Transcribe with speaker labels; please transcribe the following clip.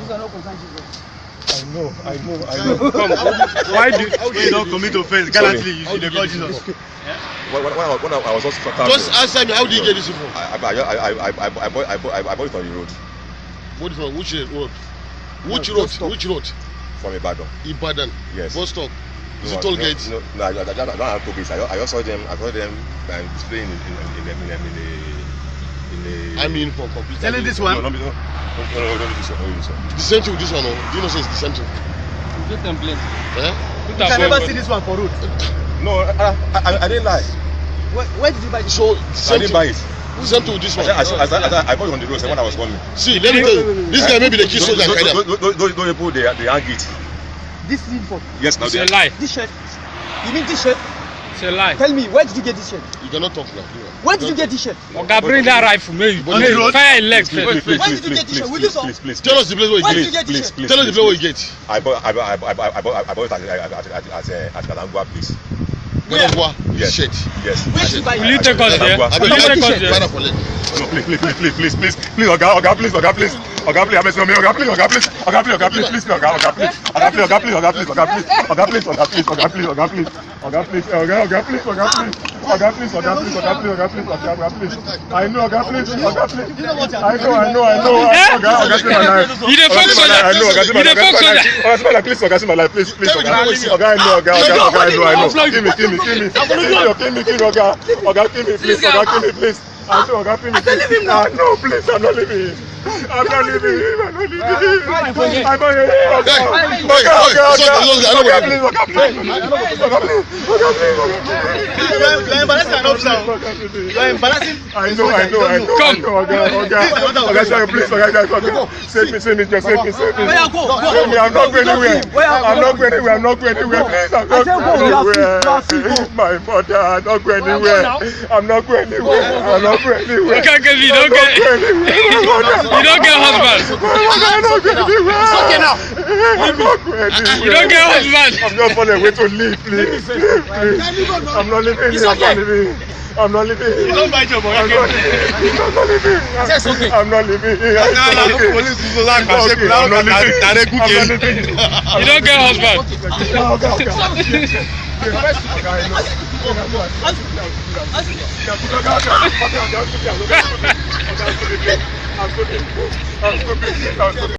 Speaker 1: These are not concerned Jesus.
Speaker 2: I know.
Speaker 3: Come, why do you don't commit offense? Gallantly, you should call Jesus.
Speaker 2: When I was also
Speaker 4: just answer me, how did you get this info?
Speaker 2: I bought it on the road.
Speaker 4: Bought it from which road? Which road?
Speaker 2: From Ibadan.
Speaker 4: Ibadan.
Speaker 2: Yes.
Speaker 4: Bus stop. Is it toll gate?
Speaker 2: No, I don't have toll gates. I just saw them displaying in
Speaker 4: I mean for computer.
Speaker 3: Telling this one.
Speaker 2: No, this one.
Speaker 4: The same thing with this one, no? Do you know say it's the same thing?
Speaker 1: Get them blame.
Speaker 4: Eh?
Speaker 3: You can never see this one for road.
Speaker 2: No, I didn't lie.
Speaker 1: Where did you buy this?
Speaker 4: So the
Speaker 2: I
Speaker 4: same
Speaker 2: didn't
Speaker 4: thing.
Speaker 2: buy it.
Speaker 4: The same thing with this one.
Speaker 2: I bought it on the road when I was coming.
Speaker 4: See, let me tell you, this guy may be the key soldier.
Speaker 2: Those people, they hang it.
Speaker 1: This uniform.
Speaker 2: Yes, now
Speaker 5: It's
Speaker 2: they
Speaker 5: a lie.
Speaker 1: This shirt. You mean this shirt?
Speaker 5: It's a lie.
Speaker 1: Tell me, where did you get this shirt?
Speaker 4: You cannot talk now.
Speaker 1: Where did you get this shirt?
Speaker 5: Oga, bring that rifle. May
Speaker 4: On the road?
Speaker 5: fire your legs first.
Speaker 1: Where did you get this shirt? Will you talk?
Speaker 2: please.
Speaker 4: Tell us the place where
Speaker 1: Where
Speaker 4: you
Speaker 1: did you
Speaker 4: get.
Speaker 1: get this shirt?
Speaker 4: Tell us the place where you get.
Speaker 2: I bought it at Kalangwa place.
Speaker 4: Where?
Speaker 2: Yes.
Speaker 4: Shit.
Speaker 2: Yes.
Speaker 1: Where did you buy
Speaker 5: Will you
Speaker 1: it?
Speaker 5: take us there?
Speaker 4: I
Speaker 5: Will
Speaker 4: beg
Speaker 5: you take us
Speaker 4: you,
Speaker 5: there?
Speaker 4: Father for leg.
Speaker 2: No, please, Oga, please, I'm messing with me, Oga, please, please, I know, Oga, please, I know,
Speaker 5: You the fuck soldier. You the fuck soldier.
Speaker 2: please, Oga, see my life, please, Oga, I know, Oga, kill me, Oga, please, Oga, kill me, please. I know, Oga, please. No, please, I'm not leaving him. I'm not leaving him. I know.
Speaker 5: Come.
Speaker 2: Oga, please, save me. Save me, I'm not going anywhere. I'm not going anywhere. Please, I'm not going anywhere. My mother, I'm not going anywhere.
Speaker 5: Okay, Kevin, you don't get. You don't get husband.
Speaker 4: Okay now.
Speaker 5: You don't get husband.
Speaker 2: I'm not falling away to leave, please. I'm not leaving. I'm not leaving.
Speaker 3: You don't buy your boy.
Speaker 2: I'm not leaving. I'm not leaving.
Speaker 5: You don't get husband.
Speaker 2: I'm stupid.